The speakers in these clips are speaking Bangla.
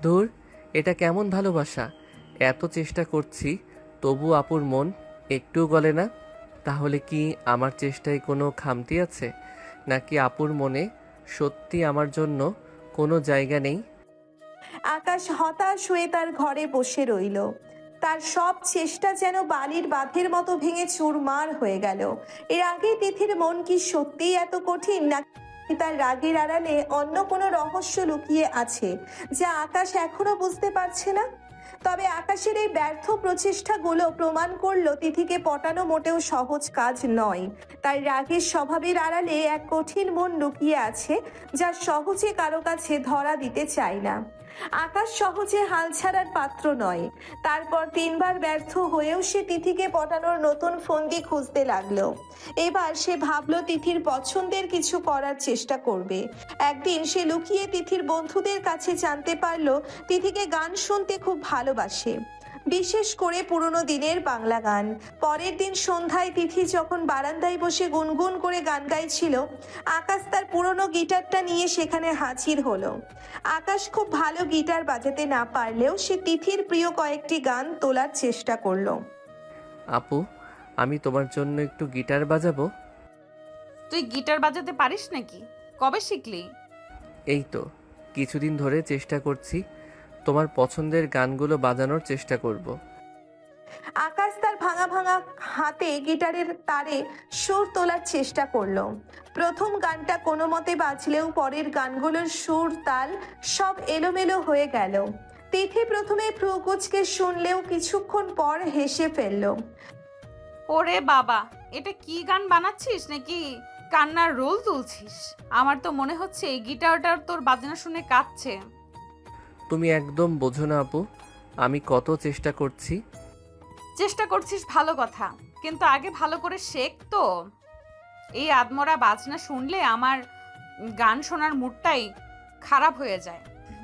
ধুর, এটা কেমন ভালোবাসা? এত চেষ্টা করছি তবু আপুর মন একটুও গলে না। তাহলে কি আমার চেষ্টায় কোনো খামতি আছে, নাকি আপুর মনে সত্যি আমার জন্য কোনো জায়গা নেই? আকাশ হতাশ হয়ে তার ঘরে বসে রইল। তার সব চেষ্টা যেন বালির বাঁধের মতো ভেঙে চুরমার হয়ে গেল। এর আগে তিথির মন কি সত্যিই এত কঠিন, নাকি তার রাগের আড়ালে অন্য কোনো রহস্য লুকিয়ে আছে যা আকাশ এখনো বুঝতে পারছে না? তবে আকাশের এই ব্যর্থ প্রচেষ্টাগুলো প্রমাণ করলো তিথিকে পটানো মোটেও সহজ কাজ নয়। তাই রাগের স্বভাবের আড়ালে এক কঠিন মন লুকিয়ে আছে যা সহজে কারো কাছে ধরা দিতে চায় না। আকাশ সহজে হাল ছাড়ার পাত্র নয়। তারপর তিনবার ব্যর্থ হয়েও সে তিথিকে পটানোর নতুন ফন্দি খুঁজতে লাগলো। এবার সে ভাবলো তিথির পছন্দের কিছু করার চেষ্টা করবে। একদিন সে লুকিয়ে তিথির বন্ধুদের কাছে জানতে পারলো তিথিকে গান শুনতে খুব ভালোবাসে, বিশেষ করে পুরোনো দিনের বাংলা গান। পরের দিন সন্ধ্যায় তিথি যখন বারান্দায় বসে গুনগুন করে গান গাইছিল, আকাশ তার পুরনো গিটারটা নিয়ে সেখানে হাজির হলো। আকাশ খুব ভালো গিটার বাজাতে না পারলেও সে তিথির প্রিয় কয়েকটি গান তোলার চেষ্টা করলো। আপু, আমি তোমার জন্য একটু গিটার বাজাবো? তুই গিটার বাজাতে পারিস নাকি? কবে শিখলি? এই তো কিছুদিন ধরে চেষ্টা করছি। তোমার পছন্দের গানগুলো বাজানোর চেষ্টা করব। আকাশ তার ভাঙা ভাঙা হাতে গিটারের তারে সুর তোলার চেষ্টা করলো। প্রথম গানটা কোনো মতে বাজলেও পরের গানগুলোর সুর তাল সব এলোমেলো হয়ে গেল। তিথি প্রথমে ভ্রুকুচকে শুনলেও কিছুক্ষণ পর হেসে ফেলল। ওরে বাবা, এটা কি গান বানাচ্ছিস নাকি কান্নার রোল তুলছিস? আমার তো মনে হচ্ছে এই গিটারটার তোর বাজনা শুনে কাঁদছে। তুমি একদম বোঝো না আপু, আমি কত চেষ্টা করছি। চেষ্টা করছিস ভালো কথা, কিন্তু আগে ভালো করে শেখ তো। এই আদমরা বাজনা শুনলে আমার গান শোনার মুডটাই খারাপ হয়ে যায়।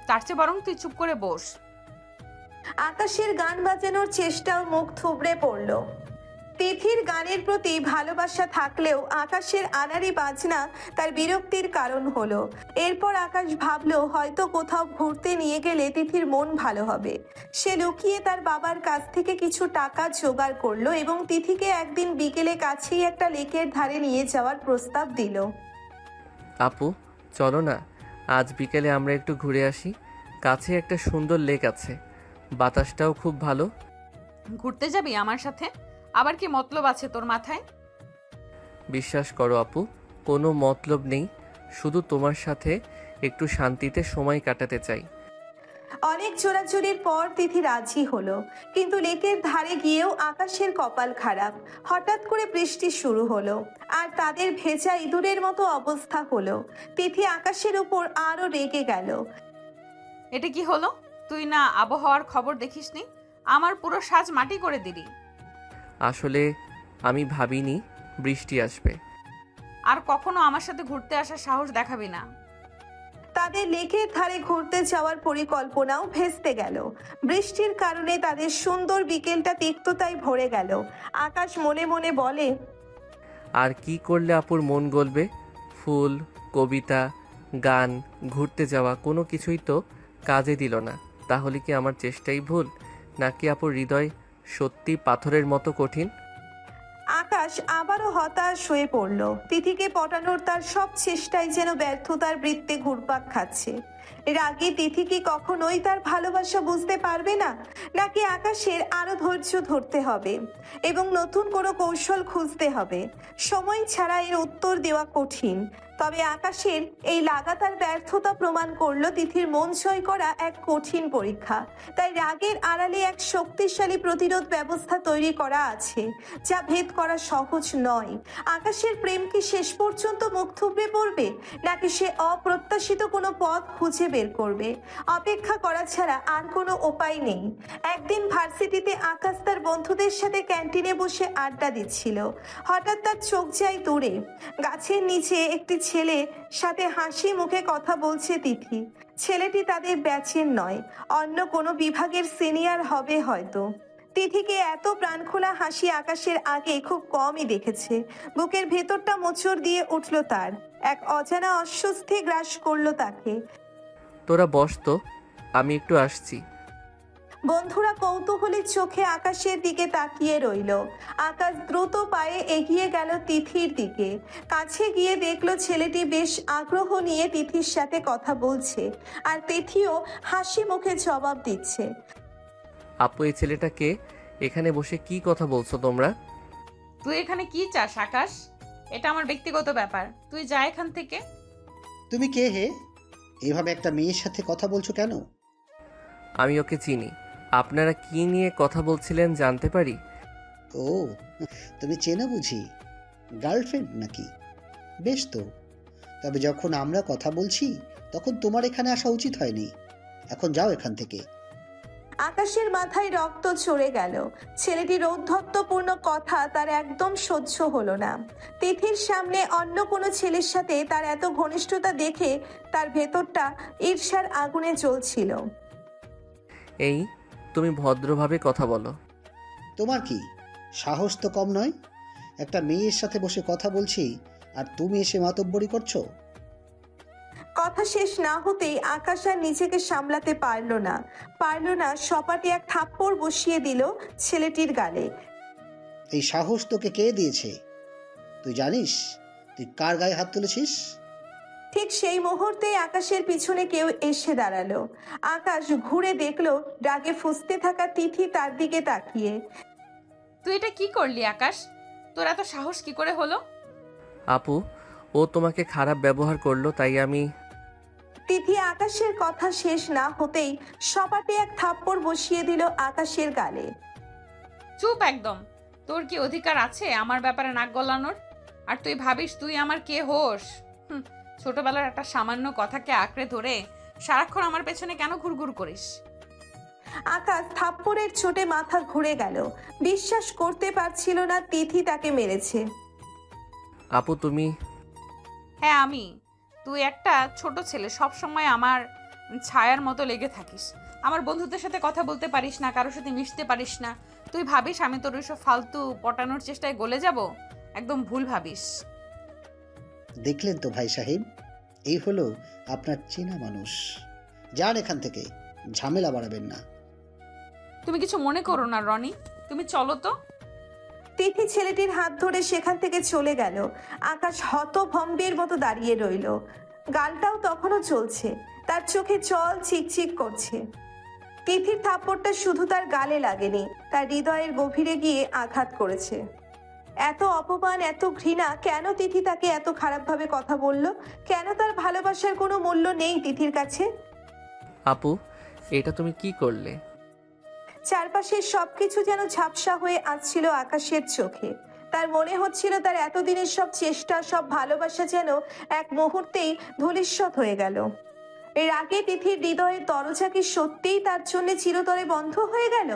তার চেয়ে বরং তুই চুপ করে বস। আকাশের গান বাজানোর চেষ্টাও মুখ থুবড়ে পড়ল। তিথির গানের প্রতি ভালোবাসা থাকলেও আকাশের আনাড়ি বাজনা তার বিরক্তির কারণ হলো। এরপর আকাশ ভাবলো হয়তো কোথাও ঘুরতে নিয়ে গেলে তিথির মন ভালো হবে। সে লুকিয়ে তার বাবার কাছ থেকে কিছু টাকা জোগাড় করলো এবং তিথিকে একদিন বিকেলে কাছেই একটা লেকের ধারে নিয়ে যাওয়ার প্রস্তাব দিল। আপু, চলো না, আজ বিকেলে আমরা একটু ঘুরে আসি। কাছে একটা সুন্দর লেক আছে, বাতাসটাও খুব ভালো। ঘুরতে যাবি আমার সাথে? আবার কি মতলব আছে তোর মাথায়? বিশ্বাস করো আপু, কোনো মতলব নেই, শুধু তোমার সাথে একটু শান্তিতে সময় কাটাতে চাই। অনেক জোরাজুরির পর তিথি রাজি হলো, কিন্তু লেকের ধারে গিয়েও আকাশের কপাল খারাপ। হঠাৎ করে বৃষ্টি শুরু হলো আর তাদের ভেজা ইঁদুরের মতো অবস্থা হলো। তিথি আকাশের উপর আরো রেগে গেল। এটা কি হলো? তুই না আবহাওয়ার খবর দেখিসনি? আমার পুরো সাজ মাটি করে দিলি। আসলে আমি ভাবিনি বৃষ্টি আসবে। আর কখনো আমার সাথে ঘুরতে আসার সাহস দেখাবি না। তাদের লেকের ধারে ঘুরতে যাওয়ার পরিকল্পনাও ভেস্তে গেল। বৃষ্টির কারণে তাদের সুন্দর বিকেলটা তিক্ততায় ভরে গেল। আকাশ মনে মনে বলে, আর কি করলে আপুর মন গলবে? ফুল, কবিতা, গান, ঘুরতে যাওয়া কোনো কিছুই তো কাজে দিল না। তাহলে কি আমার চেষ্টাই ভুল, নাকি আপুর হৃদয় সত্যি পাথরের মতো কঠিন? আকাশ আবারও হতাশ হয়ে পড়ল। তিথিকে পটানোর তার সব চেষ্টাই যেন ব্যর্থতার বৃত্তে ঘুরপাক খাচ্ছে। রাগে তিথি কি কখনোই তার ভালোবাসা বুঝতে পারবে না, নাকি আকাশের আরো ধৈর্য ধরতে হবে এবং নতুন কোনো কৌশল খুঁজতে হবে? সময় ছাড়া এর উত্তর দেওয়া কঠিন। তবে আকাশের এই লাগাতার ব্যর্থতা প্রমাণ করলো তিথির মন জয় করা এক কঠিন পরীক্ষা। তাই রাগের আড়ালে এক শক্তিশালী প্রতিরোধ ব্যবস্থা তৈরি করা আছে, যা ভেদ করা সহজ নয়। আকাশের প্রেম কি শেষ পর্যন্ত মুখ থুবড়ে পড়বে, নাকি সে অপ্রত্যাশিত কোনো পথ খুঁজে বের করবে? অপেক্ষা করা ছাড়া আর কোনো উপায় নেই। একদিন ভার্সিটিতে আকাশ তার বন্ধুদের সাথে ক্যান্টিনে বসে আড্ডা দিচ্ছিল। হঠাৎ তার চোখ যায় দূরে। গাছের নিচে একটি ছেলে সাথে হাসি মুখে কথা বলছে তিথি। ছেলেটি তাদের ব্যাচের নয়, অন্য কোনো বিভাগের সিনিয়র হবে হয়তো। তিথিকে এত প্রাণখোলা হাসি আকাশের আগে খুব কমই দেখেছে। বুকের ভেতরটা মোচড় দিয়ে উঠল তার। এক অজানা অস্বস্তি গ্রাস করলো তাকে। তোরা বস তো, আমি একটু আসছি। বন্ধুরা কৌতূহলের চোখে আকাশের দিকে তাকিয়ে রইল। আকাশ দ্রুত পায়ে এগিয়ে গেল তিথির দিকে। কাছে গিয়ে দেখলো ছেলেটি বেশ আগ্রহ নিয়ে তিথির সাথে কথা বলছে, আর তিথিও হাসি মুখে জবাব দিচ্ছে। আপু, এই ছেলেটাকে এখানে বসে কি কথা বলছো তোমরা? তুই এখানে কি চাস আকাশ? এটা আমার ব্যক্তিগত ব্যাপার, তুই যা এখান থেকে। তুমি কে হে? এভাবে একটা মেয়ের সাথে কথা বলছো কেন? আমি ওকে চিনি। আপনারা কি নিয়ে কথা বলছিলেন জানতে পারি? ও, তুমি চেনা বুঝি? গার্লফ্রেন্ড নাকি? বেশ তো। তবে যখন আমরা কথা বলছি তখন তোমার এখানে আসা উচিত হয়নি। এখন যাও এখান থেকে। আকাশের মাথায় রক্ত চড়ে গেল। ছেলেটির ঔদ্ধত্যপূর্ণ কথা তার একদম সহ্য হলো না। তিথির সামনে অন্য কোনো ছেলের সাথে তার এত ঘনিষ্ঠতা দেখে তার ভেতরটা ঈর্ষার আগুনে জ্বলছিল। এই, তুমি ভদ্রভাবে কথা বলো। তোমার কি সাহস তো কম নয়? একটা মেয়ের সাথে বসে কথা বলছি আর তুমি এসে মাতব্বরি করছো? কথা শেষ না হতেই আকাশ আর নিজেকে সামলাতে পারল না সপাটে এক থাপ্পড় বসিয়ে দিল ছেলেটির গালে। এই সাহস তোকে কে দিয়েছে? তুই জানিস তুই কার গায়ে হাত তুলেছিস? ঠিক সেই মুহূর্তে আকাশের পিছনে কেউ এসে দাঁড়ালো। আকাশ ঘুরে দেখলো রাগে ফুঁসতে থাকা তিথি তার দিকে তাকিয়ে। তুই এটা কি করলি আকাশ? তোর এত সাহস কি করে হলো? আপু, ও তোমাকে খারাপ ব্যবহার করলো, তাই আমি। তিথি আকাশের কথা শেষ না হতেই সপাটে এক থাপ্পড় বসিয়ে দিল আকাশের গালে। চুপ একদম। তোর কি অধিকার আছে আমার ব্যাপারে নাক গলানোর? আর তুই ভাবিস তুই আমার কে হোস? ছোটবেলার একটা সামান্য কথাকে আঁকড়ে ধরে সারাক্ষণ আমার পেছনে কেন ঘুরঘুর করিস? আকাশ থাপ্পড়ের চোটে মাথা ঘুরে গেল। বিশ্বাস করতে পারছিল না তিথি তাকে মেরেছে। আপু, তুমি। হ্যাঁ আমি। তুই একটা ছোট ছেলে, সব সময় আমার ছায়ার মতো লেগে থাকিস। আমার বন্ধুদের সাথে কথা বলতে পারিস না, কারোর সাথে মিশতে পারিস না। তুই ভাবিস আমি তোর ওইসব ফালতু পটানোর চেষ্টায় গলে যাব? একদম ভুল ভাবিস। দেখলেন তো ভাই সাহেব, এই হলো আপনার চেনা মানুষ। যান এখান থেকে, ঝামেলা বাড়াবেন না। তুমি কিছু মনে করো না রনি, তুমি চলো তো। তিথি ছেলেটির হাত ধরে সেখান থেকে চলে গেল। আকাশ হতভম্বের মতো দাঁড়িয়ে রইল। গালটাও তখনও চলছে, তার চোখে জল চিকচিক করছে। তিথির থাপ্পড়টা শুধু তার গালে লাগেনি, তার হৃদয়ের গভীরে গিয়ে আঘাত করেছে। এত অপমান, এত ঘৃণা, কেন তিথি তাকে এত খারাপভাবে কথা বলল? কেন তার ভালোবাসার কোনো মূল্য নেই তিথির কাছে? আপু, এটা তুমি কি করলে? চারপাশের সবকিছু যেন ঝাপসা হয়ে আসছিল আকাশের চোখে। তার মনে হচ্ছিল তার এতদিনের সব চেষ্টা, সব ভালোবাসা যেন এক মুহূর্তেই ধূলিসাৎ হয়ে গেল। এর আগে তিথির হৃদয়ের দরজা কি সত্যিই তার জন্য চিরতরে বন্ধ হয়ে গেল?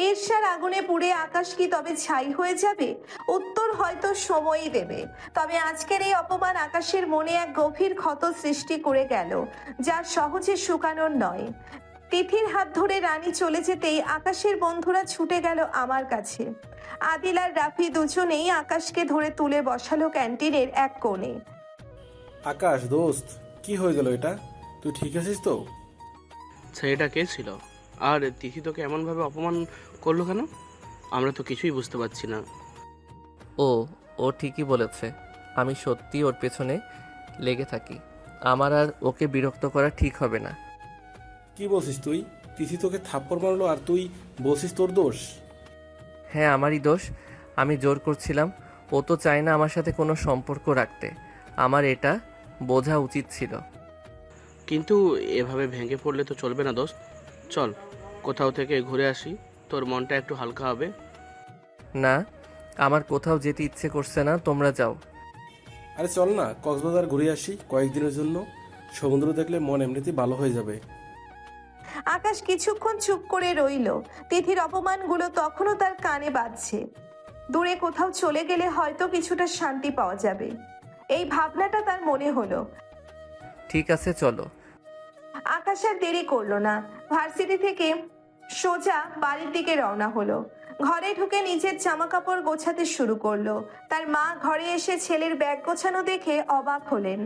ঈর্ষার আগুনে পুড়ে আকাশ কি তবে ছাই হয়ে যাবে? উত্তর হয়তো সময়ই দেবে। তবে আজকের এই অপমান আকাশের মনে এক গভীর ক্ষত সৃষ্টি করে গেল, যা সহজে শুকানোর নয়। তিথির হাত ধরে রানী চলে যেতেই আকাশের বন্ধুরা ছুটে গেল আমার কাছে। আদিল আর রাফি দুজনেই আকাশকে ধরে তুলে বসালো ক্যান্টিনের এক কোণে। আকাশ দোস্ত, কি হয়ে গেল এটা? তুই ঠিক আছিস তো? ছেলেটা কে ছিল? আর তিথি তোকে এমনভাবে অপমান করলো কেন? আমরা তো কিছুই বুঝতে পারছি না। ও ঠিকই বলেছে। আমি সত্যি ওর পেছনে লেগে থাকি। আমার আর ওকে বিরক্ত করা ঠিক হবে না। কি বলছিস তুই? তিথি তোকে থাপ্পড় মারলো আর তুই বলছিস তোর দোষ? হ্যাঁ, আমারই দোষ। আমি জোর করছিলাম। ও তো চায় না আমার সাথে কোনো সম্পর্ক রাখতে। আমার এটা বোঝা উচিত ছিল। কিন্তু এভাবে ভেঙে পড়লে তো চলবে না দোস্ত। চল কোথাও থেকে ঘুরে আসি, তোর মনটা একটু হালকা হবে। না, আমার কোথাও যেতে ইচ্ছে করছে না, তোমরা যাও। আরে চল না, কক্সবাজার ঘুরে আসি কয়েকদিনের জন্য। সমুদ্র দেখলে মন এমনিতেই ভালো হয়ে যাবে। আকাশ কিছুক্ষণ চুপ করে রইল। তিথির অপমানগুলো তখনও তার কানে বাজছে। দূরে কোথাও চলে গেলে হয়তো কিছুটা শান্তি পাওয়া যাবে, এই ভাবনাটা তার মনে হলো। ঠিক আছে, চলো। আকাশ আর দেরি করলো না। ভার্সিটি থেকে সোজা বাড়ির দিকে রওনা হলো। ঘরে ঢুকে নিজের জামা কাপড় গোছাতে শুরু করলো। তার মা ঘরে এসে ছেলের ব্যাগ গোছানো দেখে অবাক হলেন।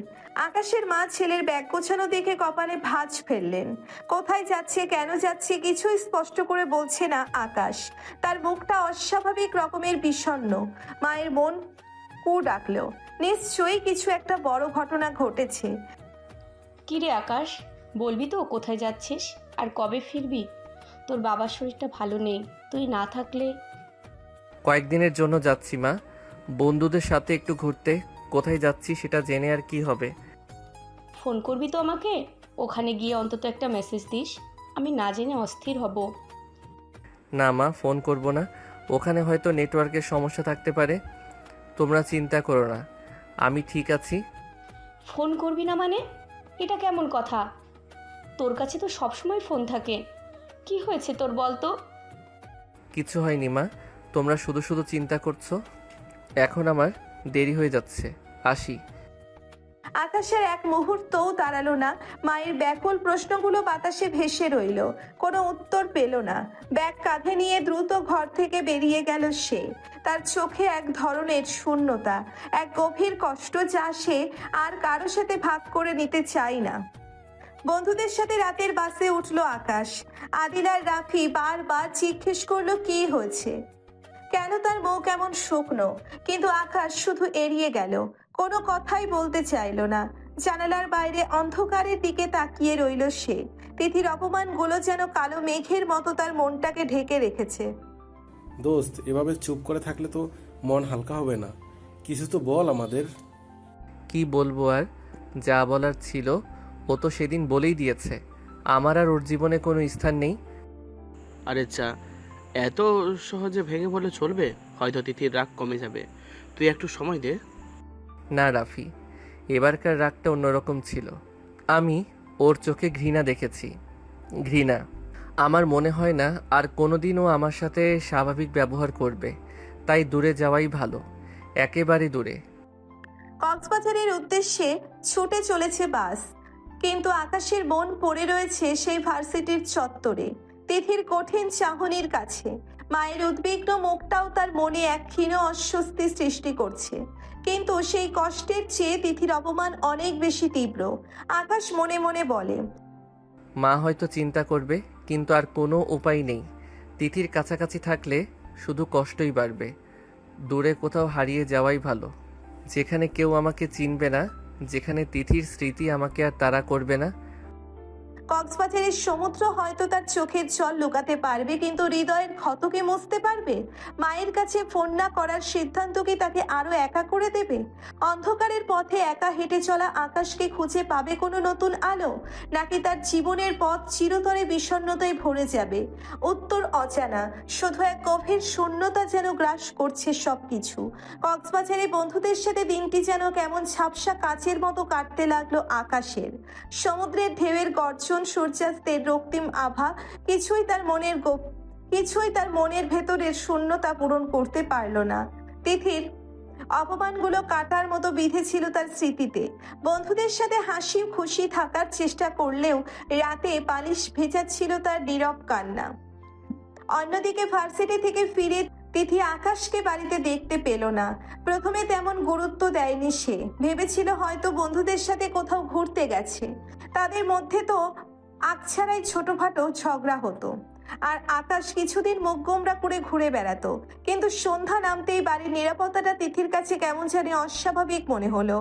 আকাশের মা ছেলের ব্যাগ গোছানো দেখে কপালে ভাঁজ ফেললেন। কোথায় যাচ্ছে, কেন যাচ্ছে কিছুই স্পষ্ট করে বলছে না আকাশ। তার মুখটা অস্বাভাবিক রকমের বিষণ্ণ। মায়ের মন কু ডাকলো, নিশ্চয়ই কিছু একটা বড় ঘটনা ঘটেছে। কিরে আকাশ, বলবি তো কোথায় যাচ্ছিস আর কবে ফিরবি? তোর বাবার শরীরটা ভালো নেই, তুই না থাকলে। কয়েকদিনের জন্য যাচ্ছি মা, বন্ধুদের সাথে একটু ঘুরতে। কোথায় যাচ্ছি সেটা জেনে আর কি হবে? ফোন করবি তো আমাকে? ওখানে গিয়ে অন্তত একটা মেসেজ দিস, আমি না জেনে অস্থির হব। না মা, ফোন করব না। ওখানে হয়তো নেটওয়ার্কের সমস্যা থাকতে পারে। তোমরা চিন্তা করো না, আমি ঠিক আছি। ফোন করবি না মানে? এটা কেমন কথা? তোর কাছে তো সবসময় ফোন থাকে, কি হয়েছে তোর বল তো? কিছু হয়নি মা, তোমরা শুধু শুধু চিন্তা করছো। এখন আমার দেরি হয়ে যাচ্ছে, আসি। আকাশের এক মুহূর্তও দাঁড়ালো না। মায়ের ব্যাকুল প্রশ্নগুলো বাতাসে ভেসে রইল, কোনো উত্তর পেল না। ব্যাগ কাঁধে নিয়ে দ্রুত ঘর থেকে বেরিয়ে গেল সে। তার চোখে এক ধরনের শূন্যতা, এক গভীর কষ্ট যা সে আর কারো সাথে ভাগ করে নিতে চায় না। বন্ধুদের সাথে রাতের বাসে উঠল আকাশ। আদিল আর রাফি বারবার জিজ্ঞেস করলো কি হয়েছে, কেন তার মুখ এমন শুকনো। কিন্তু আকাশ শুধু এড়িয়ে গেল, কোনো কথাই বলতে চাইলো না। জানালার বাইরে অন্ধকারের দিকে তাকিয়ে রইল সে। তিথির অপমানগুলো যেন কালো মেঘের মতো তার মনটাকে ঢেকে রেখেছে। দোস্ত, এভাবে চুপ করে থাকলে তো মন হালকা হবে না। কিছু তো বল আমাদের। কি বলবো আর, যা বলার ছিল ও তো সেদিন বলেই দিয়েছে। আমার আর ওর জীবনে কোনো স্থান নেই। আরে চা, এত সহজে ভেঙে পড়লে চলবে? হয়তো তিথির রাগ কমে যাবে, তুই একটু সময় দে। না রাফি, এবারকার রাগটা অন্যরকম ছিল। আমি ওর চোখে ঘৃণা দেখেছি, ঘৃণা। আমার মনে হয় না আর কোনোদিনও আমার সাথে স্বাভাবিক ব্যবহার করবে। তাই দূরে যাওয়াই ভালো, একেবারে দূরে। কক্সবাজারের উদ্দেশ্যে ছুটে চলেছে বাস, কিন্তু আকাশের মন পড়ে রয়েছে সেই ভার্সিটির চত্বরে, তিথির কঠিন চাহনির কাছে। মায়ের উদ্বিগ্ন মুখটাও তার মনে এক ক্ষীণ অস্বস্তি সৃষ্টি করছে। কিন্তু সেই কষ্টের চেয়ে তিথির অপমান অনেক বেশি তীব্র। আকাশ মনে মনে বলে, মা হয়তো চিন্তা করবে, কিন্তু আর কোনো উপায় নেই। তিথির কাছাকাছি থাকলে শুধু কষ্টই বাড়বে। দূরে কোথাও হারিয়ে যাওয়াই ভালো, যেখানে কেউ আমাকে চিনবে না, যেখানে তিথির স্মৃতি আমাকে আর তাড়া করবে না। কক্সবাজারের সমুদ্র হয়তো তার চোখের জল লুকাতে পারবে, কিন্তু হৃদয়ের ক্ষতকে মুছতে পারবে? মায়ের কাছে ফোন না করার সিদ্ধান্ত কি তাকে আরো একা করে দেবে? অন্ধকারের পথে একা হেঁটে চলা আকাশকে খুঁজে পাবে কোনো নতুন আলো, নাকি তার জীবনের পথ চিরতরে বিষণ্ণতায় ভরে যাবে? উত্তর অজানা, শুধু এক গভীর শূন্যতা যেন গ্রাস করছে সবকিছু। কক্সবাজারে বন্ধুদের সাথে দিনটি যেন কেমন ঝাপসা কাচের মতো কাটতে লাগলো আকাশের। সমুদ্রের ঢেউয়ের গর্জন, সূর্যাস্তের রক্তিম আভা কিছুই তার মনের ভেতরের শূন্যতা পূরণ করতে পারল না। তিথির অপমানগুলো কাটার মতো বিঁধেছিল তার স্মৃতিতে। বন্ধুদের সাথে হাসি খুশি থাকার চেষ্টা করলেও রাতে বালিশ ভেজাচ্ছিল তার নীরব কান্না। অন্যদিকে ভার্সিটি থেকে ফিরে তিথি আকাশকে বাড়িতে দেখতে পেল না। প্রথমে তেমন গুরুত্ব দেয়নি সে, ভেবেছিল হয়তো বন্ধুদের সাথে কোথাও ঘুরতে গেছে। তাদের মধ্যে তো আকছাড়াই ছোটখাটো ঝগড়া হতো, আর আকাশ কিছুদিন মুখ গোমরা করে ঘুরে বেড়াতো। কিন্তু সন্ধ্যা নামতেই বাড়ির নিরাপত্তাটা তিথির কাছে কেমন জানি অস্বাভাবিক মনে হলো।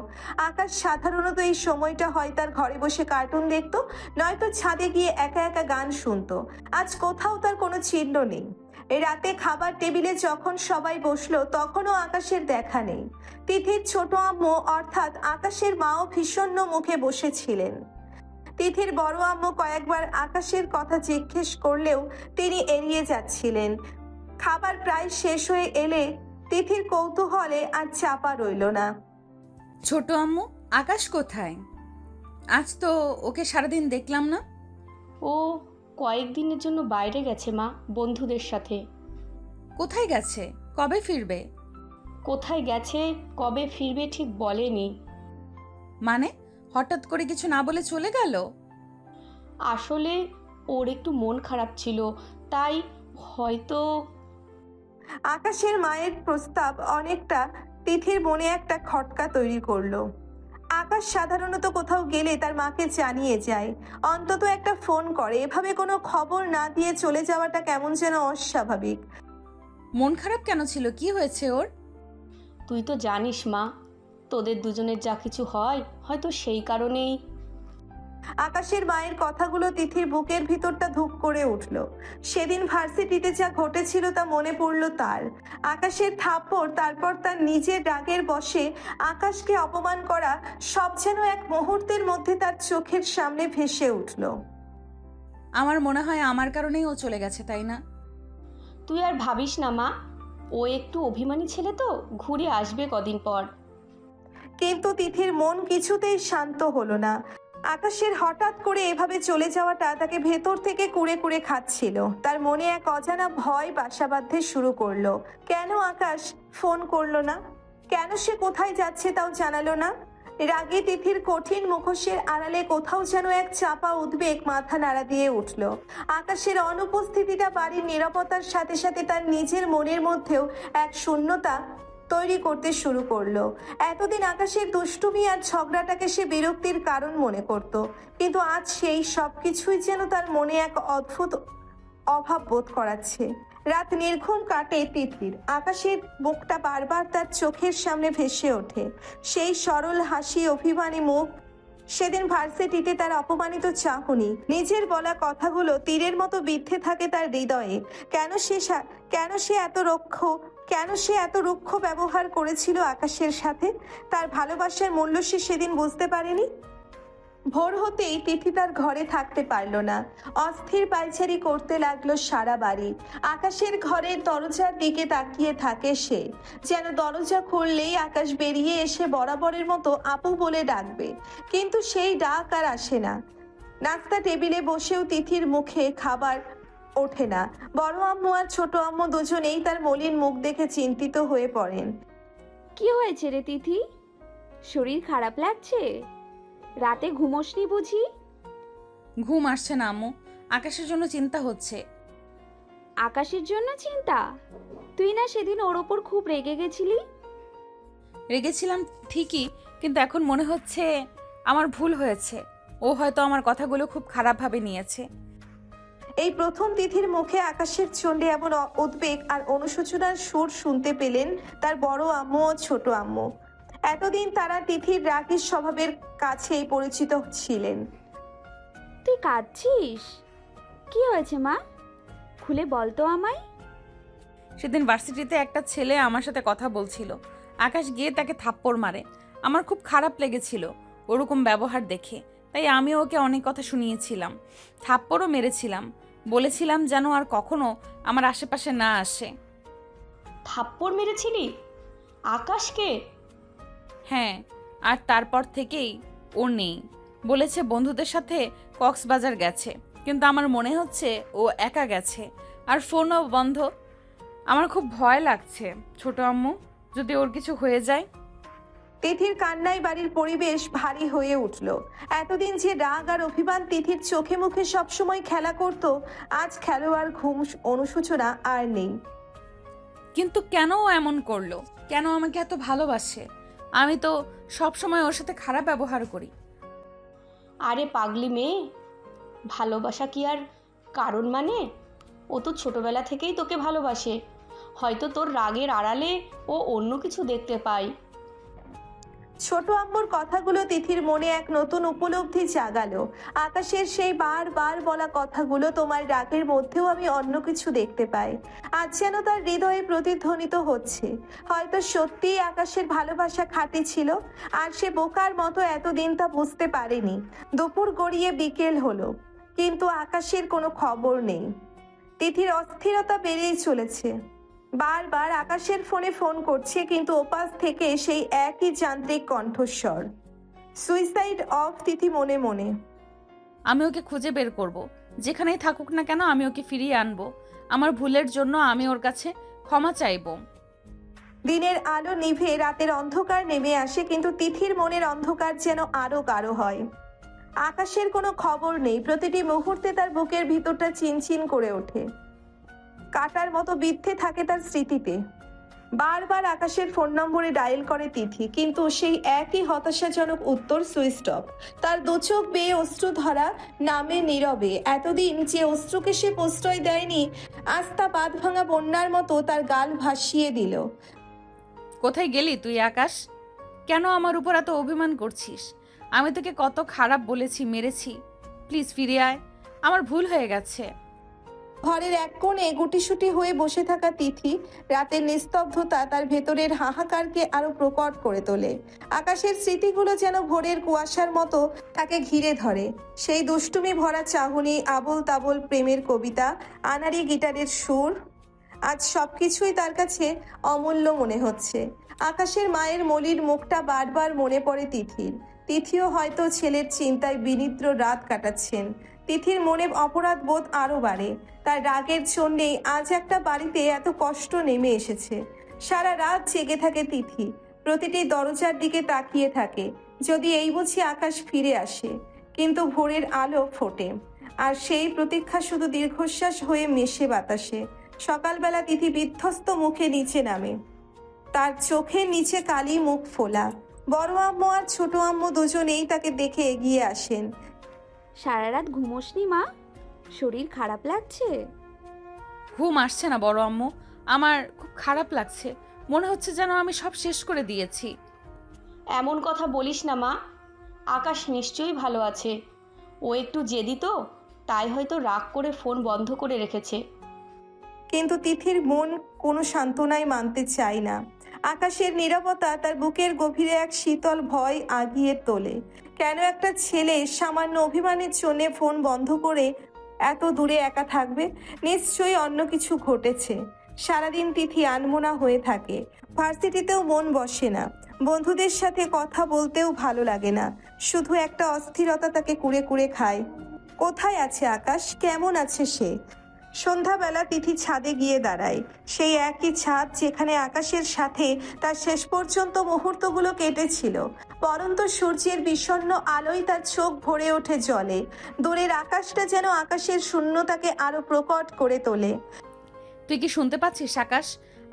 আকাশ সাধারণত এই সময়টা হয় তার ঘরে বসে কার্টুন দেখতো, নয়তো ছাদে গিয়ে একা একা গান শুনতো। আজ কোথাও তার কোনো চিহ্ন নেই। রাতে খাবার টেবিলে যখন সবাই বসলো, তখনও আকাশের দেখা নেই। তিথির ছোট আম্মু অর্থাৎ আকাশের মাও ভীষণ মুখে বসেছিলেন। তিথির বড় আম্মু কয়েকবার আকাশের কথা জিজ্ঞেস করলেও তিনি এড়িয়ে যাচ্ছিলেন। খাবার প্রায় শেষ হয়ে এলে তিথির কৌতূহলে আর চাপা রইল না। ছোট আম্মু, আকাশ কোথায়? আজ তো ওকে সারাদিন দেখলাম না। ও কয়েকদিনের জন্য বাইরে গেছে মা, বন্ধুদের সাথে। কোথায় গেছে? কবে ফিরবে? কোথায় গেছে কবে ফিরবে ঠিক বলেনি। মানে হঠাৎ করে কিছু না বলে চলে গেল? আসলে ওর একটু মন খারাপ ছিল, তাই হয়তো। আকাশের মায়ের প্রস্তাব অনেকটা তিথির মনে একটা খটকা তৈরি করলো। আকাশ সাধারণত কোথাও গেলে তার মাকে জানিয়ে যায়, অন্তত একটা ফোন করে। এভাবে কোনো খবর না দিয়ে চলে যাওয়াটা কেমন যেন অস্বাভাবিক। মন খারাপ কেন ছিল? কি হয়েছে ওর? তুই তো জানিস মা, তোদের দুজনের যা কিছু হয় হয়তো সেই কারণেই। আকাশের মায়ের কথাগুলো তিথির বুকের ভিতরটা ধুক করে উঠল। সেদিন ভার্সিটিতে যা ঘটেছিল তা মনে পড়ল তার। আকাশের থাপ্পড়, তারপর তার নিজের রাগের বশে আকাশকে অপমান করা, সব যেন এক মুহূর্তের মধ্যে তার চোখের সামনে ভেসে উঠল। আমার মনে হয় আমার কারণেই ও চলে গেছে, তাই না? তুই আর ভাবিস না মা, ও একটু অভিমানী ছেলে তো, ঘুরে আসবে কদিন পর। কিন্তু তিথির মন কিছুতেই শান্ত হলো না। আকাশের হঠাৎ করে এভাবে চলে যাওয়াটা তাকে ভেতর থেকে কুড়ে কুড়ে খাচ্ছিল। তার মনে এক অজানা ভয় বাসা বাঁধতে শুরু করলো। কেন আকাশ ফোন করলো না? কেন সে কোথায় যাচ্ছে তাও জানালো না? রাগে তিথির কঠিন মুখোশের আড়ালে কোথাও যেন এক চাপা উদ্বেগ মাথা নাড়া দিয়ে উঠল। আকাশের অনুপস্থিতিটা বাড়ির নীরবতার সাথে সাথে তার নিজের মনের মধ্যেও এক শূন্যতা তৈরি করতে শুরু করলো। এতদিন আকাশের দুষ্টুমি আর ঝগড়াটাকে সে বিরক্তির কারণ মনে করত, কিন্তু আজ সেই সব কিছুই যেন তার মনে এক অদ্ভুত অভাব বোধ করাচ্ছে। রাত নির্ঘুম কাটে তিথির। আকাশের মুখটা বারবার তার চোখের সামনে ভেসে ওঠে, সেই সরল হাসি, অভিমানী মুখ, সেদিন ভার্সিটিতে তার অপমানিত চাহনি, নিজের বলা কথাগুলো তীরের মতো বিদ্ধে থাকে তার হৃদয়ে। কেন সে এত রুক্ষ ব্যবহার করেছিল আকাশের সাথে? তার ভালোবাসার মূল্য সে সেদিন বুঝতে পারেনি। ভোর হতেই তিথি তার ঘরে থাকতে পারল না। অস্থির পায়চারি করতে লাগলো সারা বাড়ি। আকাশের ঘরের দরজার দিকে তাকিয়ে থাকে সে, যেন দরজা খুললেই আকাশ বেরিয়ে এসে বরাবরের মতো আপু বলে ডাকবে, কিন্তু সেই ডাক আর আসে না। নাস্তা টেবিলে বসেও তিথির মুখে খাবার ওঠে না। বড় আম্মু আর ছোট আম্মু দুজনেই তার মলিন মুখ দেখে চিন্তিত হয়ে পড়েন। কি হয়েছে রে তিথি? শরীর খারাপ লাগছে? রাতে ঘুমোসনি বুঝি? ঘুম আসছে না আম্মু, আকাশের জন্য চিন্তা হচ্ছে। আকাশের জন্য চিন্তা? তুই না সেদিন ওর ওপর খুব রেগে গেছিলি? রেগেছিলাম ঠিকই, কিন্তু এখন মনে হচ্ছে আমার ভুল হয়েছে। ও হয়তো আমার কথাগুলো খুব খারাপভাবে নিয়েছে। এই প্রথম তিথির মুখে আকাশের চণ্ডে এমন উদ্বেগ আর অনুশোচনার সুর শুনতে পেলেন তার বড় আম্মু ও ছোট আম্মু। এতদিন তারা তিথির রাগী স্বভাবের কাছেই পরিচিত ছিলেন। তুই কাঁদছিস? কি হয়েছে মা? খুলে বল তো আমায়। সেদিন ভার্সিটিতে একটা ছেলে আমার সাথে কথা বলছিল, আকাশ গিয়ে তাকে থাপ্পড় মারে। আমার খুব খারাপ লেগেছিল ওরকম ব্যবহার দেখে, তাই আমি ওকে অনেক কথা শুনিয়েছিলাম, থাপ্পড়ও মেরেছিলাম, বলেছিলাম যেন আর কখনো আমার আশেপাশে না আসে। থাপ্পড় মেরেছিলি আকাশকে? হ্যাঁ, আর তারপর থেকেই ও নেই। বলেছে বন্ধুদের সাথে কক্সবাজার গেছে, কিন্তু আমার মনে হচ্ছে ও একা গেছে, আর ফোনও বন্ধ। আমার খুব ভয় লাগছে ছোট আম্মু, যদি ওর কিছু হয়ে যায়। তিথির কান্নায় বাড়ির পরিবেশ ভারী হয়ে উঠল। এতদিন যে রাগ আর অভিমান তিথির চোখে মুখে সবসময় খেলা করত, আজ খেলোয়াড় ঘুম, অনুশোচনা আর নেই। কিন্তু কেন ও এমন করলো? কেন আমাকে এত ভালোবাসে? আমি তো সব সময় ওর সাথে খারাপ ব্যবহার করি। আরে পাগলি মেয়ে, ভালোবাসা কি আর কারণ মানে? ও তো ছোটবেলা থেকেই তোকে ভালোবাসে, হয়তো তোর রাগের আড়ালে ও অন্য কিছু দেখতে পায়। ছোট আম্মুর কথাগুলো তিথির মনে এক নতুন উপলব্ধি জাগালো। আকাশের সেই বারবার বলা কথাগুলো, তোমার রাগের মধ্যেও আমি অন্য কিছু দেখতে পাই, আজ যেন তার হৃদয়ে প্রতিধ্বনিত হচ্ছে। হয়তো সত্যিই আকাশের ভালোবাসা খাঁটি ছিল, আর সে বোকার মতো এতদিন তা বুঝতে পারেনি। দুপুর গড়িয়ে বিকেল হলো, কিন্তু আকাশের কোনো খবর নেই। তিথির অস্থিরতা বেড়েই চলেছে। বারবার আকাশের ফোনে ফোন করছে, কিন্তু ওপাশ থেকে সেই একই যান্ত্রিক কণ্ঠস্বর। সুইসাইড অফ তিথি মনে মনে। আমি ওকে খুঁজে বের করব, যেখানেই থাকুক না কেন আমি ওকে ফিরিয়ে আনবো। আমার ভুলের জন্য আমি ওর কাছে ক্ষমা চাইব। দিনের আলো নিভে রাতের অন্ধকার নেমে আসে, কিন্তু তিথির মনের অন্ধকার যেন আরো গাঢ় হয়। আকাশের কোনো খবর নেই। প্রতিটি মুহূর্তে তার বুকের ভিতরটা চিনচিন করে ওঠে। কাটার মতো বিদ্ধে থাকে তার স্মৃতিতে। বারবার আকাশের ফোন নম্বরে ডায়াল করে তিথি, কিন্তু সেই একই হতাশাজনক উত্তর সুইচ অফ। তার দুচোখ বেয়ে অশ্রু ধরা, নামে নীরবে। এতদিন যে অশ্রুকে সে প্রশ্রয় দেয়নি, আজ তা বাঁধ ভাঙা বন্যার মতো তার গাল ভাসিয়ে দিল। কোথায় গেলি তুই আকাশ? কেন আমার উপর এত অভিমান করছিস? আমি তোকে কত খারাপ বলেছি, মেরেছি। প্লিজ ফিরে আয়, আমার ভুল হয়ে গেছে। ঘরের এক কোণে গুটিসুটি হয়ে বসে থাকা তিথি, রাতের নিস্তব্ধতা তার ভেতরের হাহাকারকে আরো প্রকট করে তোলে। আকাশের স্মৃতিগুলো যেন ভোরের কুয়াশার মতো তাকে ঘিরে ধরে। সেই দুষ্টুমি ভরা চাহনি, আবোল তাবোল প্রেমের কবিতা, আনাড়ি গিটারের সুর, আজ সবকিছুই তার কাছে অমূল্য মনে হচ্ছে। আকাশের মায়ের মলির মুখটা বারবার মনে পড়ে তিথির। তিথিও হয়তো ছেলের চিন্তায় বিনিদ্র রাত কাটাচ্ছেন। তিথির মনে অপরাধ বোধ আরো বাড়ে। তার রাগের জন্যেই আজ একটা বাড়িতে এত কষ্ট নেমে এসেছে। সারা রাত জেগে থাকে তিথি, প্রতিটি দরজার দিকে তাকিয়ে থাকে, যদি এই বুঝি আকাশ ফিরে আসে। কিন্তু ভোরের আলো ফোটে, আর সেই প্রতীক্ষা শুধু দীর্ঘশ্বাস হয়ে মেশে বাতাসে। সকালবেলা তিথি বিধ্বস্ত মুখে নিচে নামে, তার চোখের নিচে কালি, মুখ ফোলা। বড় আম্মু আর ছোট আম্মু দুজনেই তাকে দেখে এগিয়ে আসেন। সারা রাত ঘুমোসনি মা? শরীর খারাপ লাগছে? ঘুম আসছে না বড় আম্মু, আমার খুব খারাপ লাগছে। মনে হচ্ছে যেন আমি সব শেষ করে দিয়েছি। এমন কথা বলিস না মা, আকাশ নিশ্চয়ই ভালো আছে। ও একটু জেদি তো, তাই হয়তো রাগ করে ফোন বন্ধ করে রেখেছে। কিন্তু তিথির মন কোনো সান্ত্বনাই মানতে চায় না। আকাশের নীরবতা তার বুকের গভীরে এক শীতল ভয় আগিয়ে তোলে। কেন একটা ছেলে সামান্য অভিমানের জন্য ফোন বন্ধ করে এত দূরে একা থাকবে? নিশ্চয়ই অন্য কিছু ঘটেছে। সারাদিন তিথি আনমনা হয়ে থাকে। ভার্সিটিতেও মন বসে না, বন্ধুদের সাথে কথা বলতেও ভালো লাগে না। শুধু একটা অস্থিরতা তাকে কুড়ে কুড়ে খায়। কোথায় আছে আকাশ? কেমন আছে সে? সন্ধ্যাবেলা তিথি ছাদে গিয়ে দাঁড়ায়। সেই একই ছাদ যেখানে আকাশের সাথে তার শেষ পর্যন্ত মুহূর্তগুলো কেটেছিল। পরন্ত সূর্যের বিষণ্ণ আলোয় তার চোখ ভরে ওঠে জলে। দূরের আকাশটা যেন আকাশের শূন্যতাকে আরো প্রকট করে তোলে। তুই কি শুনতে পাচ্ছিস আকাশ?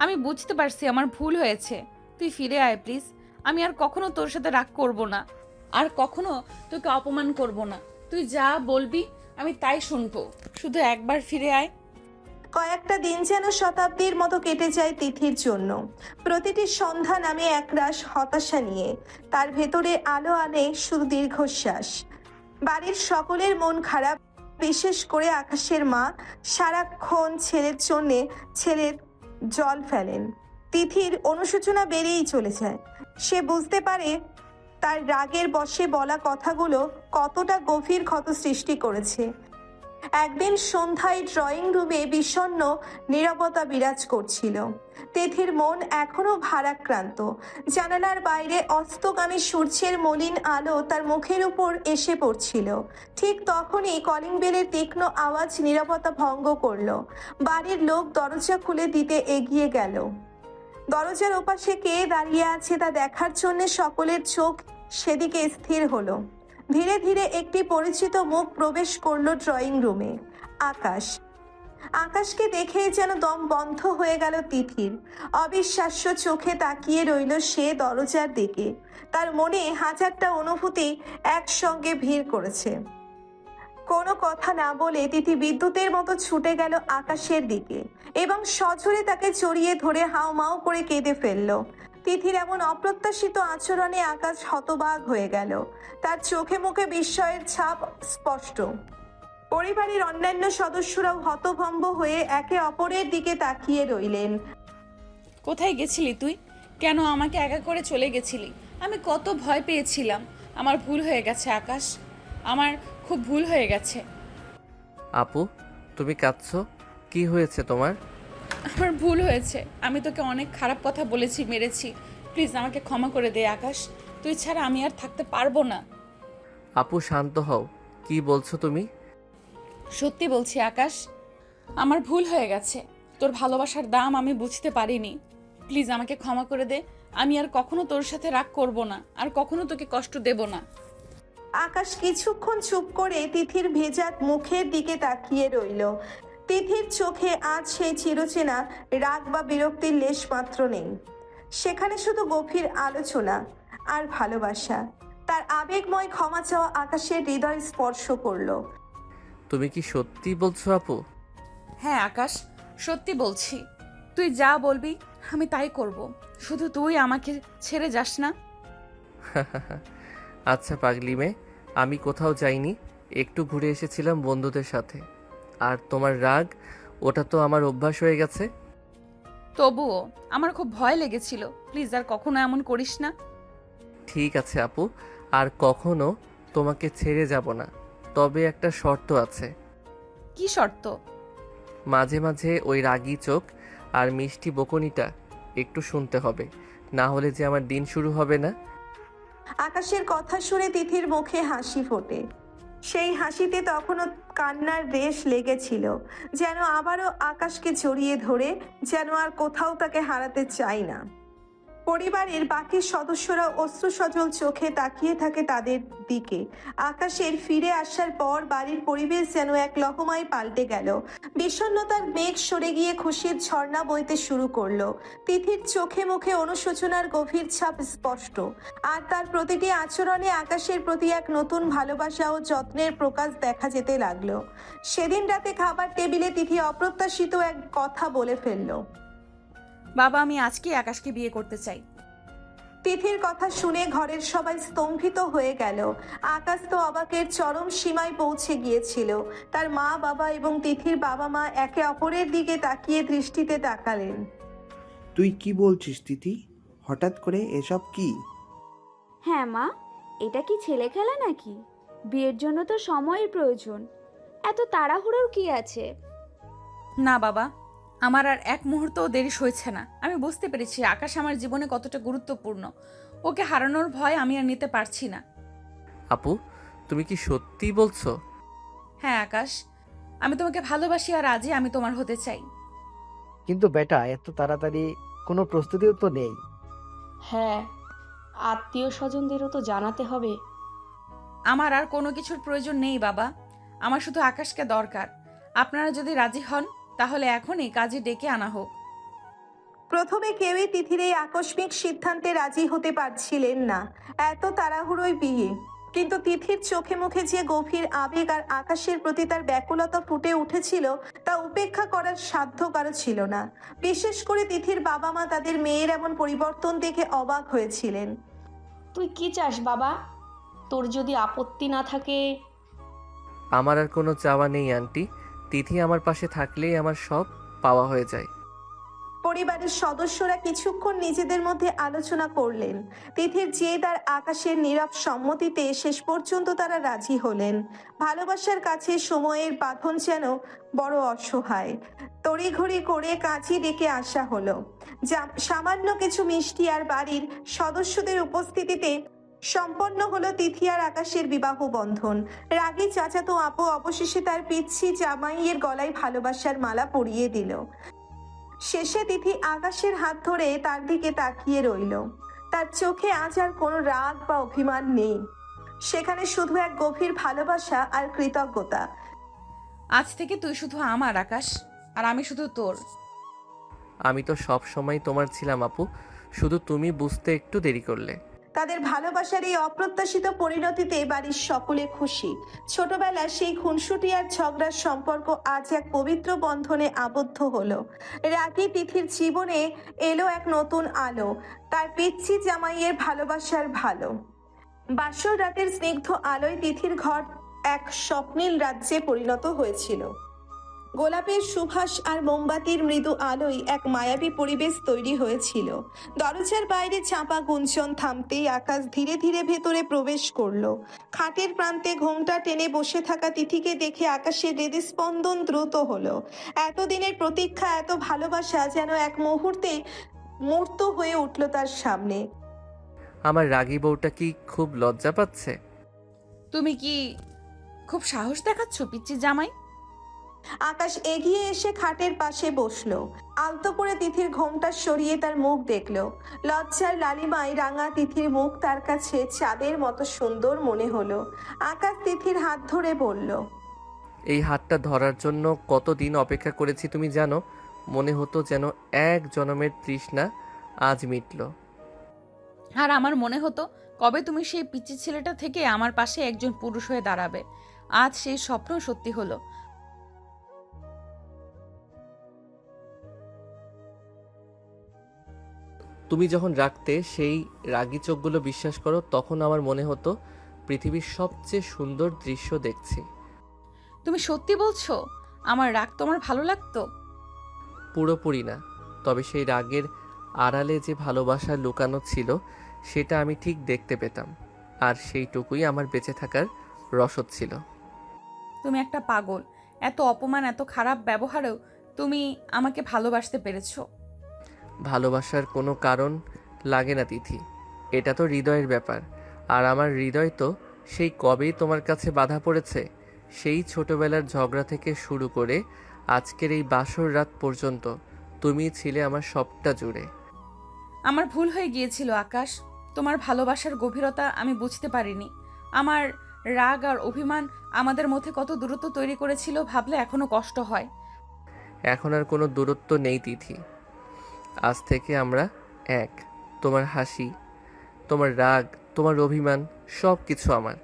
আমি বুঝতে পারছি আমার ভুল হয়েছে। তুই ফিরে আয় প্লিজ। আমি আর কখনো তোর সাথে রাগ করব না, আর কখনো তোকে অপমান করব না। তুই যা বলবি আমি তাই শুনবো। শুধু একবার ফিরে আয়। কয়েকটা দিন যেন শতাব্দীর মতো কেটে যায় তিথির জন্য। প্রতিটি সন্ধ্যা নামে একরাশ হতাশা নিয়ে। তার ভেতরে আলো আনে শুধু দীর্ঘশ্বাস। বাড়ির সকলের মন খারাপ, বিশেষ করে আকাশের মা সারাক্ষণ ছেলের জল ফেলেন। তিথির অনুশোচনা বেড়েই চলে যায়। সে বুঝতে পারে তার রাগের বশে বলা কথাগুলো কতটা গভীর ক্ষত সৃষ্টি করেছে। একদিন সন্ধ্যায় ড্রয়িং রুমে বিষণ্ণ নীরবতা বিরাজ করছিল। তিথির মন এখনো ভারাক্রান্ত। জানালার বাইরে অস্তগামী সূর্যের মলিন আলো তার মুখের উপর এসে পড়ছিল। ঠিক তখনই কলিং বেলের তীক্ষ্ণ আওয়াজ নীরবতা ভঙ্গ করলো। বাড়ির লোক দরজা খুলে দিতে এগিয়ে গেল। দরজার ওপাশে কে দাঁড়িয়ে আছে তা দেখার জন্য সকলের চোখ সেদিকে স্থির হলো। ধীরে ধীরে একটি পরিচিত মুখ প্রবেশ করলো ড্রয়িং রুমে। আকাশ। আকাশকে দেখে যেন দম বন্ধ হয়ে গেল তিথির। অবিশ্বাস্য চোখে তাকিয়ে রইল সে দরজার দিকে। তার মনে হাজারটা অনুভূতি একসঙ্গে ভিড় করেছে। কোনো কথা না বলে তিথি বিদ্যুতের মতো ছুটে গেল আকাশের দিকে এবং সজোরে তাকে জড়িয়ে ধরে হাউমাউ করে কেঁদে ফেলল। তিথির এমন অপ্রত্যাশিত আচরণে আকাশ হতবাক হয়ে গেল। তার চোখে মুখে বিস্ময়ের ছাপ স্পষ্ট। পরিবারের অন্যান্য সদস্যরাও হতভম্ব হয়ে একে অপরের দিকে তাকিয়ে রইলেন। কোথায় গেছিলি তুই? কেন আমাকে একা করে চলে গেছিলি? আমি কত ভয় পেয়েছিলাম। আমার ভুল হয়ে গেছে আকাশ, আমার খুব ভুল হয়ে গেছে। আপু, তুমি কাঁদছো? কি হয়েছে তোমার? আমার ভুল হয়েছে। আমি তোকে অনেক খারাপ কথা বলেছি, মেরেছি। প্লিজ আমাকে ক্ষমা করে দে আকাশ। তুই ছাড়া আমি আর থাকতে পারবো না। আপু শান্ত হও, কি বলছো তুমি? সত্যি বলছি আকাশ, আমার ভুল হয়ে গেছে। তোর ভালোবাসার দাম আমি বুঝতে পারিনি। প্লিজ আমাকে ক্ষমা করে দে। আমি আর কখনো তোর সাথে রাগ করব না, আর কখনো তোকে কষ্ট দেব না। আকাশ কিছুক্ষণ চুপ করে তিথির ভেজা মুখের দিকে তাকিয়ে রইল। তিথির চোখে আজ সেই চিরচেনা রাগ বা বিরক্তির লেশ মাত্র নেই। সেখানে শুধু গভীর আলোচনা আর ভালোবাসা। তার আবেগময় ক্ষমা চাওয়া আকাশের হৃদয় স্পর্শ করলো। তুমি কি সত্যি বলছো আপু? হ্যাঁ আকাশ, সত্যি বলছি। তুই যা বলবি আমি তাই করব। শুধু তুই আমাকে ছেড়ে যাস না। আচ্ছা পাগলি মেয়ে, আমি কোথাও যাইনি, একটু ঘুরে এসেছিলাম বন্ধুদের সাথে। আর তোমার রাগ, ওটা তো আমার অভ্যাস হয়ে গেছে। তবুও আমার খুব ভয় লেগেছিল। প্লিজ আর কখনো এমন করিস না। ঠিক আছে আপু, আর কখনো তোমাকে ছেড়ে যাব না। তবে একটা শর্ত আছে। কি শর্ত? মাঝে মাঝে ওই রাগী চোখ আর মিষ্টি বকুনিটা একটু শুনতে হবে, না হলে যে আমার দিন শুরু হবে না। আকাশের কথা শুনে তিথির মুখে হাসি ফোটে। সেই হাসিতে তখনও কান্নার রেশ লেগেছিল, যেন আবারও আকাশকে জড়িয়ে ধরে, যেন আর কোথাও তাকে হারাতে চায় না। পরিবারের বাকি সদস্যরা অশ্রুসজল চোখে তাকিয়ে থাকে তাদের দিকে। আকাশের ফিরে আসার পর বাড়ির পরিবেশ যেন এক লহমায় পাল্টে গেল। বিষণ্ণতার মেঘ সরে গিয়ে খুশির ঝর্ণা বইতে শুরু করলো। তিথির চোখে মুখে অনুশোচনার গভীর ছাপ স্পষ্ট, আর তার প্রতিটি আচরণে আকাশের প্রতি এক নতুন ভালোবাসা ও যত্নের প্রকাশ দেখা যেতে লাগলো। সেদিন রাতে খাবার টেবিলে তিথি অপ্রত্যাশিত এক কথা বলে ফেললো। বাবা, আমি আজকেই আকাশকে বিয়ে করতে চাই। তিথির কথা শুনে ঘরের সবাই স্তম্ভিত হয়ে গেল। আকাশ তো অবাকের চরম সীমায় পৌঁছে গিয়েছিল। তার মা বাবা এবং তিথির বাবা মা একে অপরের দিকে তাকিয়ে দৃষ্টিতে তাকালেন। তুই কি বলছিস তিথি? হঠাৎ করে এসব কি? হ্যাঁ মা, এটা কি ছেলে খেলা নাকি? বিয়ের জন্য তো সময়ের প্রয়োজন, এত তাড়াহুড়োর কি আছে? না বাবা, আমার আর এক মুহূর্তও দেরি সইছে না। আমি বুঝতে পেরেছি আকাশ আমার জীবনে কতটা গুরুত্বপূর্ণ। ওকে হারানোর ভয় আমি আর নিতে পারছি না। আপু, তুমি কি সত্যি বলছো? হ্যাঁ আকাশ, আমি তোমাকে ভালোবাসি আর আজই আমি তোমার হতে চাই। কিন্তু বেটা, এত তাড়াতাড়ি কোনো প্রস্তুতিও তো নেই। হ্যাঁ, আত্মীয় স্বজনদেরও তো জানাতে হবে। আমার আর কোনো কিছুর প্রয়োজন নেই বাবা, আমার শুধু আকাশকে দরকার। আপনারা যদি রাজি হন তাহলে এখনই কাজে ডেকে আনা হোক। প্রথমে কেউই তিথির এই আকস্মিক সিদ্ধান্তে রাজি হতে পারছিলেন না। এত তাড়াহুড়োই বিয়ে। কিন্তু তিথির চোখে মুখে যে গভীর আবেগ আর আকাশের প্রতি তার ব্যাকুলতা ফুটে উঠেছিল, তা উপেক্ষা করার সাধ্য কারো ছিল না। বিশেষ করে তিথির বাবা মা তাদের মেয়ের এমন পরিবর্তন দেখে অবাক হয়েছিলেন। তুই কি চাস বাবা? তোর যদি আপত্তি না থাকে। আমার আর কোনো চাওয়া নেই আন্টি। তিথি আমার পাশে থাকলেই আমার সব পাওয়া হয়ে যায়। পরিবারের সদস্যরা কিছুক্ষণ নিজেদের মধ্যে আলোচনা করলেন। তিথির জেদ আর আকাশের নীরব সম্মতিতে শেষ পর্যন্ত তারা রাজি হলেন। ভালোবাসার কাছে সময়ের বাঁধন যেন বড় অসহায়। তড়িঘড়ি করে কাজী ডেকে আসা হলো। সামান্য কিছু মিষ্টি আর বাড়ির সদস্যদের উপস্থিতিতে সম্পন্ন হলো তিথি আর আকাশের বিবাহ বন্ধন। রাগী চাচাতো আপু অবশেষে তার পিচ্ছি জামাইয়ের গলায় ভালোবাসার মালা পরিয়ে দিল। শেষে তিথি আকাশের হাত ধরে তার দিকে তাকিয়ে রইল। তার চোখে আজ আর কোনো রাগ বা অভিমান নেই, সেখানে শুধু এক গভীর ভালোবাসা আর কৃতজ্ঞতা। আজ থেকে তুই শুধু আমার আকাশ, আর আমি শুধু তোর। আমি তো সব সময় তোমার ছিলাম আপু, শুধু তুমি বুঝতে একটু দেরি করলে। তাদের ভালোবাসার এই অপ্রত্যাশিত পরিণতিতে বাড়ির সকলে খুশি। ছোটবেলার সেই খুনসুটি আর ঝগড়ার সম্পর্ক আজ এক পবিত্র বন্ধনে আবদ্ধ হলো। রাগী তিথির জীবনে এলো এক নতুন আলো, তার পিচ্ছি জামাইয়ের ভালোবাসার ভালো। বাসর রাতের স্নিগ্ধ আলোয় তিথির ঘর এক স্বপ্নীল রাজ্যে পরিণত হয়েছিল। গোলাপের সুবাস আর মোমবাতির মৃদু আলোয় এক মায়াবী পরিবেশ তৈরি হয়েছিল। দরজার বাইরে চাপা গুঞ্জন থামতেই আকাশ ধীরে ধীরে ভেতরে প্রবেশ করলো। খাটের প্রান্তে ঘোমটা টেনে বসে থাকা তিথিকে দেখে আকাশের হৃদস্পন্দন দ্রুত হলো। এতদিনের প্রতীক্ষা, এত ভালোবাসা যেন এক মুহূর্তে মূর্ত হয়ে উঠল তার সামনে। আমার রাগী বউটা কি খুব লজ্জা পাচ্ছে? তুমি কি খুব সাহস দেখাচ্ছ পিচ্চি জামাই? আকাশ এগিয়ে এসে খাটের পাশে বসলো। আলতো করে তিথির ঘোমটা সরিয়ে তার মুখ দেখলো। লজ্জার লালিমায় রাঙা তিথির মুখ তার কাছে চাঁদের মতো সুন্দর মনে হলো। আকাশ তিথির হাত ধরে বলল, এই হাতটা ধরার জন্য কতদিন অপেক্ষা করেছি তুমি জানো? মনে হতো যেন এক জনমের তৃষ্ণা আজ মিটল। আর আমার মনে হতো কবে তুমি সেই পিচ্চি ছেলেটা থেকে আমার পাশে একজন পুরুষ হয়ে দাঁড়াবে। আজ সেই স্বপ্ন সত্যি হলো। তুমি যখন রাখতে সেই রাগী চোখগুলো বিশ্বাস করো, তখন আমার মনে হতো পৃথিবীর সবচেয়ে সুন্দর দৃশ্য দেখছি। তুমি সত্যি বলছো? আমার রাগ তোমার ভালো লাগতো? পুরোপুরি না, তবে সেই রাগের আড়ালে যে ভালোবাসা লুকানো ছিল সেটা আমি ঠিক দেখতে পেতাম, আর সেইটুকুই আমার বেঁচে থাকার রসদ ছিল। তুমি একটা পাগল। এত অপমান, এত খারাপ ব্যবহারেও তুমি আমাকে ভালোবাসতে পেরেছো। ভালোবাসার কোনো কারণ লাগে না তিথি, এটা তো হৃদয়ের ব্যাপার। আর আমার হৃদয় তো সেই কবেই তোমার কাছে বাধা পড়েছে। সেই ছোটবেলার ঝগড়া থেকে শুরু করে আজকের এই বাসর রাত পর্যন্ত তুমি ছিলে আমার সবটা জুড়ে। আমার ভুল হয়ে গিয়েছিল আকাশ। তোমার ভালোবাসার গভীরতা আমি বুঝতে পারিনি। আমার রাগ আর অভিমান আমাদের মধ্যে কত দূরত্ব তৈরি করেছিল ভাবলে এখনো কষ্ট হয়। এখন আর কোনো দূরত্ব নেই তিথি, আজ থেকে আমরা এক। তোমার হাসি, তোমার রাগ, তোমার অভিমান, সব কিছু আমার।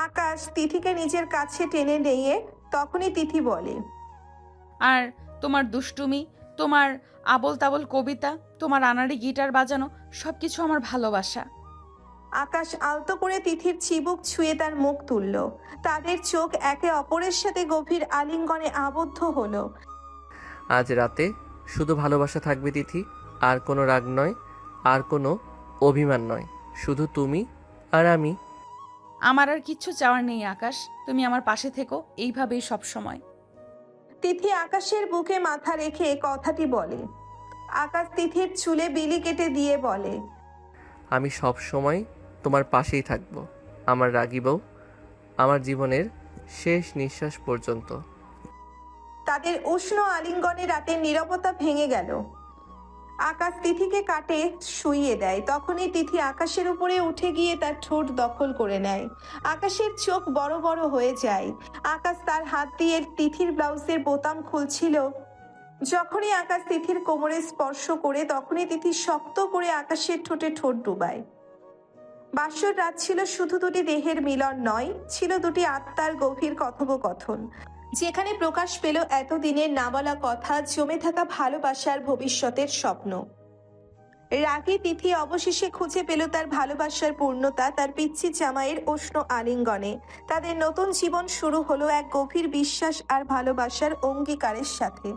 আকাশ তিথিকে নিজের কাছে টেনে নিয়ে তখনই তিথি বলে, আর তোমার দুষ্টুমি, তোমার আবল তাবল কবিতা, তোমার আনাড়ি গিটার বাজানো, সবকিছু আমার ভালোবাসা। আকাশ আলতো করে তিথির চিবুক ছুঁয়ে তার মুখ তুলল। তাদের চোখ একে অপরের সাথে গভীর আলিঙ্গনে আবদ্ধ হলো। আজ রাতে শুধু ভালোবাসা থাকবে তিথি, আর কোনো রাগ নয়, আর কোনো অভিমান নয়, শুধু তুমি আর আমি। আমার আর কিচ্ছু চাওয়ার নেই আকাশ, তুমি আমার পাশে থেকো এইভাবেই সব সময়। তিথি আকাশের বুকে মাথা রেখে কথাটি বলে। আকাশ তিথির চুলে বিলি কেটে দিয়ে বলে, আমি সব সময় তোমার পাশেই থাকবো, আমার রাগী বউ, আমার জীবনের শেষ নিঃশ্বাস পর্যন্ত। তাদের উষ্ণ আলিঙ্গনে রাতের নীরবতা ভেঙে গেল। আকাশ তিথিকে কাটে শুইয়ে দেয়। তখনই তিথি আকাশের উপরে উঠে গিয়ে তার ঠোঁট দখল করে নেয়। আকাশের চোখ বড় বড় হয়ে যায়। আকাশ তার হাত দিয়ে তিথির ব্লাউজের বোতাম খুলছিল। যখনই আকাশ তিথির কোমরে স্পর্শ করে তখনই তিথি শক্ত করে আকাশের ঠোঁটে ঠোঁট ডুবায়। বাসর রাত ছিল শুধু দুটি দেহের মিলন নয়, ছিল দুটি আত্মার গভীর কথোপকথন, যেখানে প্রকাশ পেল এতদিনের না বলা কথা, জমে থাকা ভালোবাসার ভবিষ্যতের স্বপ্ন। রাগী তিথি অবশেষে খুঁজে পেল তার ভালোবাসার পূর্ণতা তার পিচ্চি জামাইয়ের উষ্ণ আলিঙ্গনে। তাদের নতুন জীবন শুরু হলো এক গভীর বিশ্বাস আর ভালোবাসার অঙ্গীকারের সাথে।